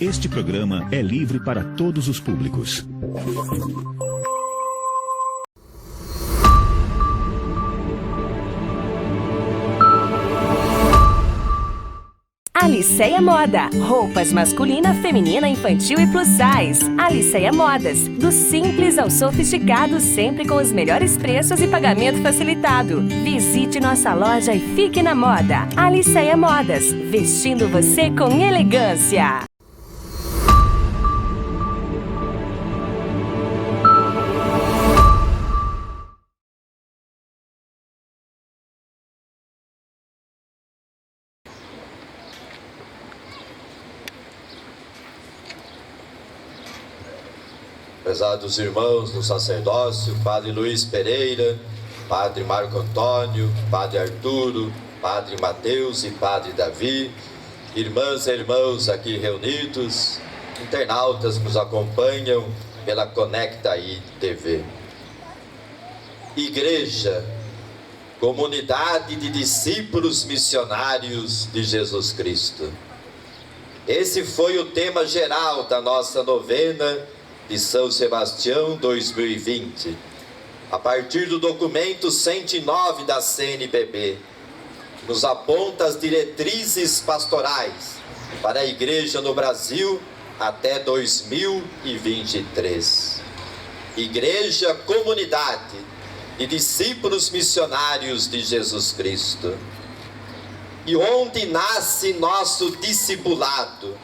Este programa é livre para todos os públicos. Aliceia Moda. Roupas masculina, feminina, infantil e plus size. Aliceia Modas. Do simples ao sofisticado, sempre com os melhores preços e pagamento facilitado. Visite nossa loja e fique na moda. Aliceia Modas. Vestindo você com elegância. Prezados irmãos do sacerdócio, Padre Luiz Pereira, Padre Marco Antônio, Padre Arturo, Padre Mateus e Padre Davi, irmãs e irmãos aqui reunidos, internautas que nos acompanham pela Conecta-i TV. Igreja, comunidade de discípulos missionários de Jesus Cristo. Esse foi o tema geral da nossa novena de São Sebastião 2020, a partir do documento 109 da CNBB, que nos aponta as diretrizes pastorais para a Igreja no Brasil até 2023. Igreja, comunidade de discípulos missionários de Jesus Cristo. E onde nasce nosso discipulado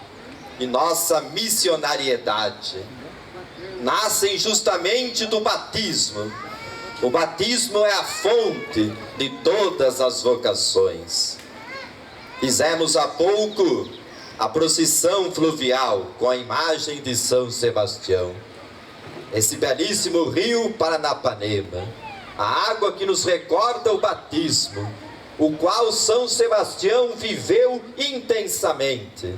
e nossa missionariedade? Nascem justamente do batismo. O batismo é a fonte de todas as vocações. Fizemos há pouco a procissão fluvial com a imagem de São Sebastião. Esse belíssimo rio Paranapanema, a água que nos recorda o batismo, o qual São Sebastião viveu intensamente.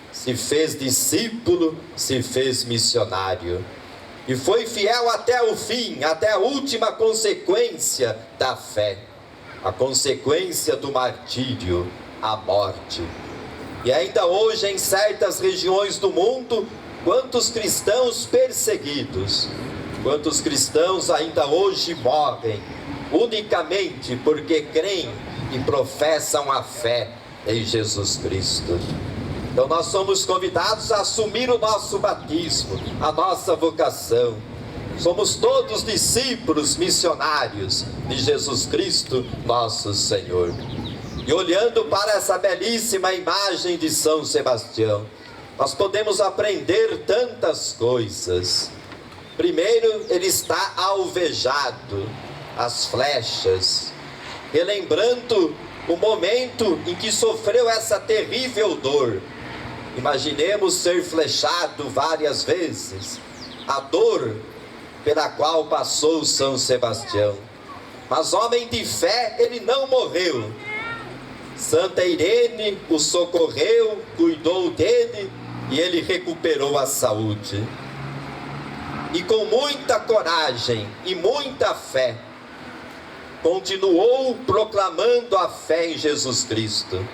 Se fez discípulo, se fez missionário. E foi fiel até o fim, até a última consequência da fé. A consequência do martírio, a morte. E ainda hoje, em certas regiões do mundo, quantos cristãos perseguidos, quantos cristãos ainda hoje morrem, unicamente porque creem e professam a fé em Jesus Cristo. Então nós somos convidados a assumir o nosso batismo, a nossa vocação. Somos todos discípulos missionários de Jesus Cristo, nosso Senhor. E olhando para essa belíssima imagem de São Sebastião, nós podemos aprender tantas coisas. Primeiro, ele está alvejado, as flechas, relembrando o momento em que sofreu essa terrível dor. Imaginemos ser flechado várias vezes, a dor pela qual passou São Sebastião. Mas homem de fé, ele não morreu. Santa Irene o socorreu, cuidou dele e ele recuperou a saúde. E com muita coragem e muita fé, continuou proclamando a fé em Jesus Cristo,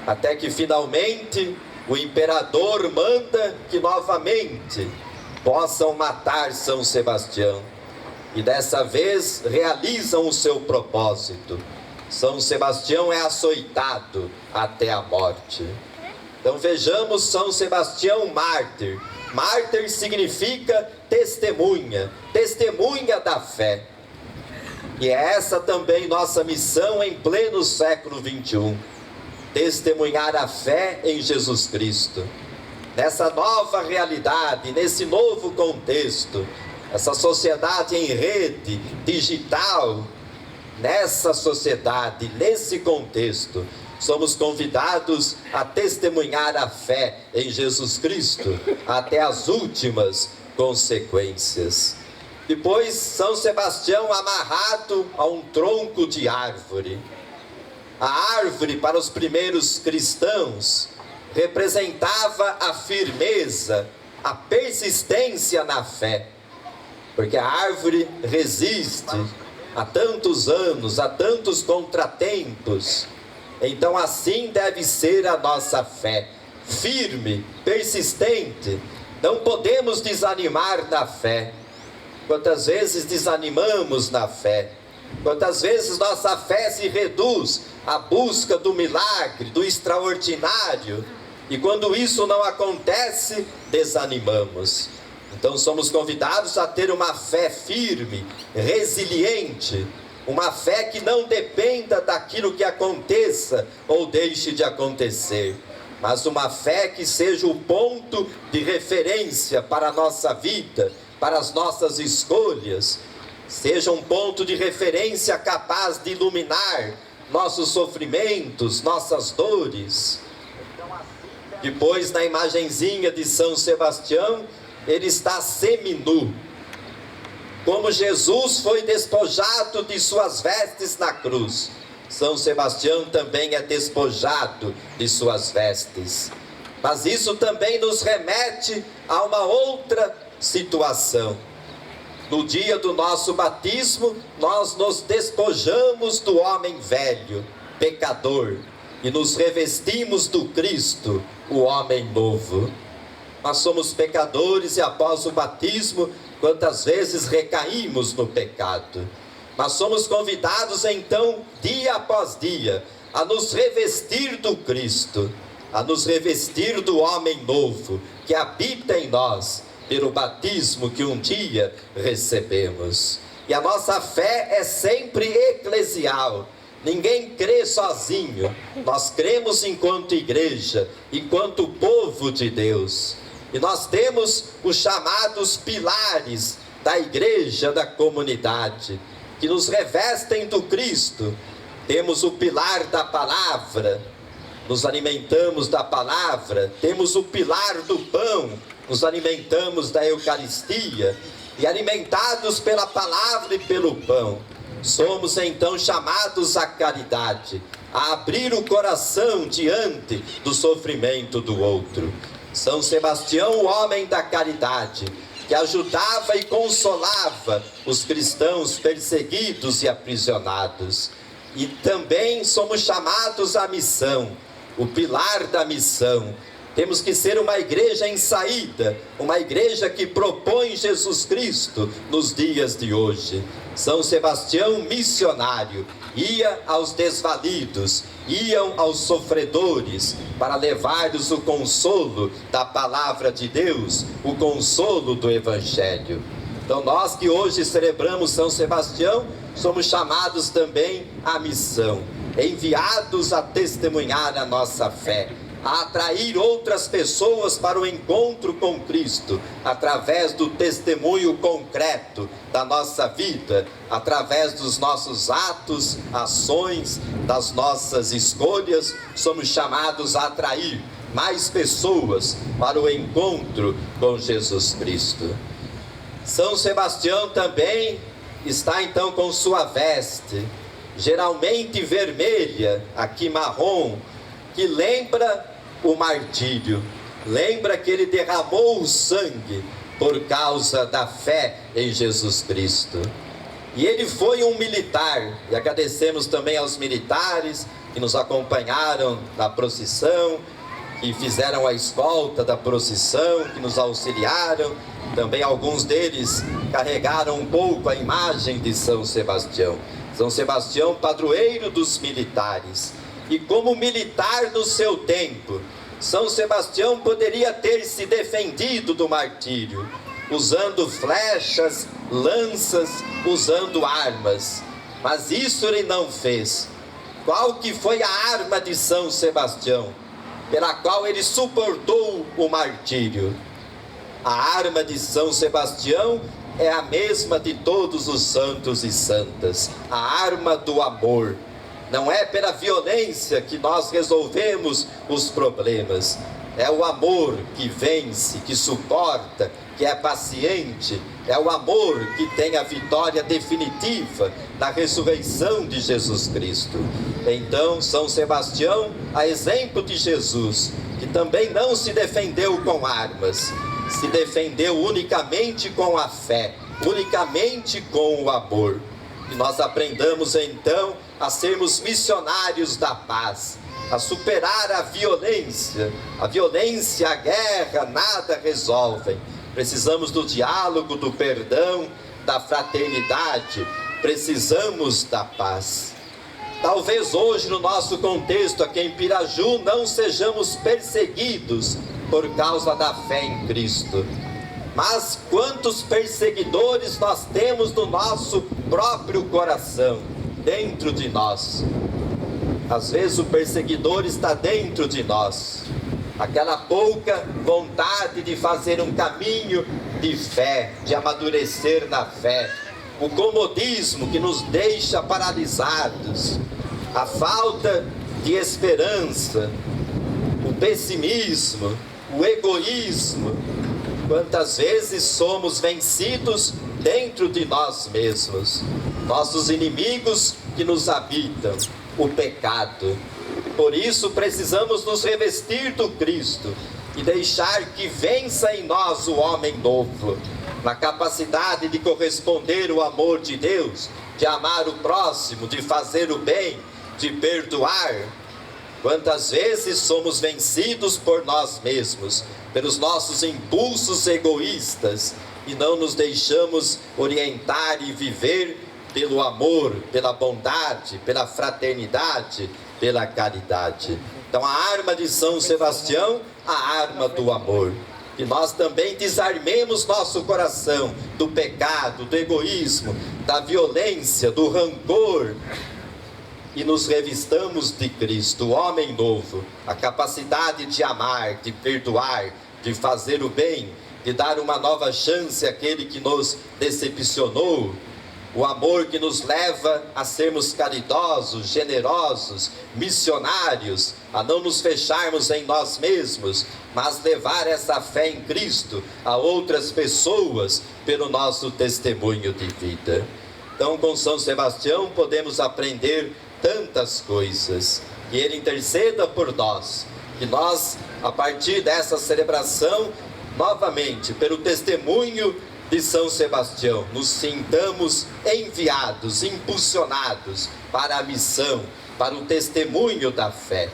até que finalmente o imperador manda que novamente possam matar São Sebastião. E dessa vez realizam o seu propósito. São Sebastião é açoitado até a morte. Então vejamos São Sebastião mártir. Mártir significa testemunha, testemunha da fé. E é essa também nossa missão em pleno século XXI. Testemunhar a fé em Jesus Cristo. Nessa nova realidade, nesse novo contexto, essa sociedade em rede, digital, nessa sociedade, nesse contexto, somos convidados a testemunhar a fé em Jesus Cristo até as últimas consequências. Depois, São Sebastião amarrado a um tronco de árvore. A árvore, para os primeiros cristãos, representava a firmeza, a persistência na fé. Porque a árvore resiste há tantos anos, há tantos contratempos. Então assim deve ser a nossa fé, firme, persistente. Não podemos desanimar na fé. Quantas vezes desanimamos na fé? Quantas vezes nossa fé se reduz à busca do milagre, do extraordinário, e quando isso não acontece, desanimamos. Então somos convidados a ter uma fé firme, resiliente, uma fé que não dependa daquilo que aconteça ou deixe de acontecer, mas uma fé que seja o ponto de referência para a nossa vida, para as nossas escolhas, seja um ponto de referência capaz de iluminar nossos sofrimentos, nossas dores. Depois, na imagenzinha de São Sebastião, ele está seminu. Como Jesus foi despojado de suas vestes na cruz, São Sebastião também é despojado de suas vestes. Mas isso também nos remete a uma outra situação. No dia do nosso batismo, nós nos despojamos do homem velho, pecador, e nos revestimos do Cristo, o homem novo. Nós somos pecadores e após o batismo, quantas vezes recaímos no pecado. Mas somos convidados então, dia após dia, a nos revestir do Cristo, a nos revestir do homem novo, que habita em nós, pelo batismo que um dia recebemos. E a nossa fé é sempre eclesial. Ninguém crê sozinho. Nós cremos enquanto igreja, enquanto povo de Deus. E nós temos os chamados pilares da igreja, da comunidade, que nos revestem do Cristo. Temos o pilar da palavra, nos alimentamos da palavra. Temos o pilar do pão, nos alimentamos da Eucaristia. E alimentados pela palavra e pelo pão, somos então chamados à caridade, a abrir o coração diante do sofrimento do outro. São Sebastião, o homem da caridade, que ajudava e consolava os cristãos perseguidos e aprisionados. E também somos chamados à missão, o pilar da missão. Temos que ser uma igreja em saída, uma igreja que propõe Jesus Cristo nos dias de hoje. São Sebastião, missionário, ia aos desvalidos, iam aos sofredores, para levar-lhes o consolo da palavra de Deus, o consolo do Evangelho. Então nós que hoje celebramos São Sebastião, somos chamados também à missão, enviados a testemunhar a nossa fé, a atrair outras pessoas para o encontro com Cristo, através do testemunho concreto da nossa vida, através dos nossos atos, ações, das nossas escolhas. Somos chamados a atrair mais pessoas para o encontro com Jesus Cristo. São Sebastião também está então com sua veste, geralmente vermelha, aqui marrom, que lembra o martírio, lembra que ele derramou o sangue por causa da fé em Jesus Cristo. E ele foi um militar, e agradecemos também aos militares que nos acompanharam na procissão, que fizeram a escolta da procissão, que nos auxiliaram. Também alguns deles carregaram um pouco a imagem de São Sebastião. São Sebastião, padroeiro dos militares. E como militar no seu tempo, São Sebastião poderia ter se defendido do martírio, usando flechas, lanças, usando armas. Mas isso ele não fez. Qual que foi a arma de São Sebastião, pela qual ele suportou o martírio? A arma de São Sebastião é a mesma de todos os santos e santas, a arma do amor. Não é pela violência que nós resolvemos os problemas. É o amor que vence, que suporta, que é paciente. É o amor que tem a vitória definitiva na ressurreição de Jesus Cristo. Então, São Sebastião, a exemplo de Jesus, que também não se defendeu com armas, se defendeu unicamente com a fé, unicamente com o amor. E nós aprendamos então a sermos missionários da paz, a superar a violência. A violência, a guerra, nada resolvem. Precisamos do diálogo, do perdão, da fraternidade. Precisamos da paz. Talvez hoje, no nosso contexto aqui em Piraju, não sejamos perseguidos por causa da fé em Cristo. Mas quantos perseguidores nós temos no nosso próprio coração, dentro de nós. Às vezes o perseguidor está dentro de nós. Aquela pouca vontade de fazer um caminho de fé, de amadurecer na fé. O comodismo que nos deixa paralisados. A falta de esperança. O pessimismo. O egoísmo. Quantas vezes somos vencidos dentro de nós mesmos. Nossos inimigos que nos habitam. O pecado. Por isso precisamos nos revestir do Cristo e deixar que vença em nós o homem novo, na capacidade de corresponder ao amor de Deus, de amar o próximo, de fazer o bem, de perdoar. Quantas vezes somos vencidos por nós mesmos, pelos nossos impulsos egoístas e não nos deixamos orientar e viver pelo amor, pela bondade, pela fraternidade, pela caridade. Então a arma de São Sebastião, a arma do amor. E nós também desarmemos nosso coração do pecado, do egoísmo, da violência, do rancor e nos revistamos de Cristo, o homem novo, a capacidade de amar, de perdoar, de fazer o bem, de dar uma nova chance àquele que nos decepcionou. O amor que nos leva a sermos caridosos, generosos, missionários, a não nos fecharmos em nós mesmos, mas levar essa fé em Cristo a outras pessoas pelo nosso testemunho de vida. Então, com São Sebastião podemos aprender tantas coisas. Que ele interceda por nós, que nós, a partir dessa celebração, novamente, pelo testemunho de São Sebastião, nos sintamos enviados, impulsionados para a missão, para o testemunho da fé.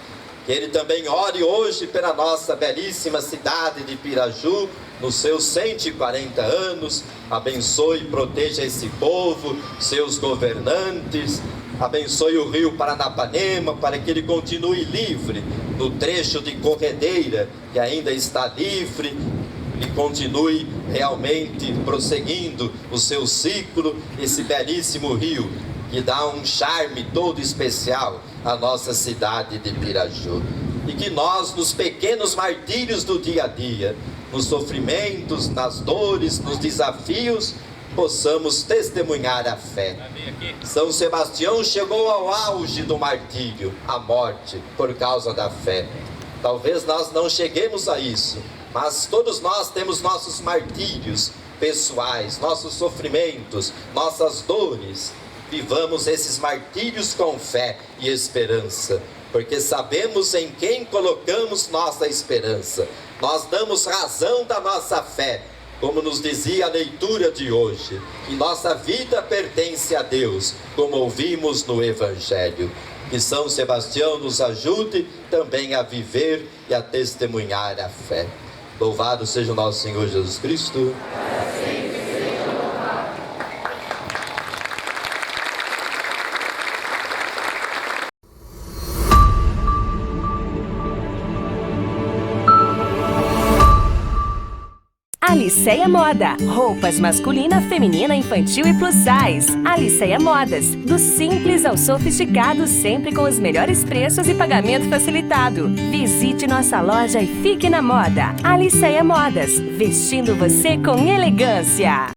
Que ele também ore hoje pela nossa belíssima cidade de Piraju, nos seus 140 anos, abençoe e proteja esse povo, seus governantes, abençoe o rio Paranapanema, para que ele continue livre, no trecho de corredeira, que ainda está livre, e continue realmente prosseguindo o seu ciclo, esse belíssimo rio, que dá um charme todo especial à nossa cidade de Piraju. E que nós, nos pequenos martírios do dia a dia, nos sofrimentos, nas dores, nos desafios, possamos testemunhar a fé. São Sebastião chegou ao auge do martírio, a morte, por causa da fé. Talvez nós não cheguemos a isso, mas todos nós temos nossos martírios pessoais, nossos sofrimentos, nossas dores. Vivamos esses martírios com fé e esperança, porque sabemos em quem colocamos nossa esperança. Nós damos razão da nossa fé, como nos dizia a leitura de hoje, e nossa vida pertence a Deus, como ouvimos no Evangelho. Que São Sebastião nos ajude também a viver e a testemunhar a fé. Louvado seja o nosso Senhor Jesus Cristo. Aliceia Moda, roupas masculina, feminina, infantil e plus size. Aliceia Modas, do simples ao sofisticado, sempre com os melhores preços e pagamento facilitado. Visite nossa loja e fique na moda. Aliceia Modas, vestindo você com elegância.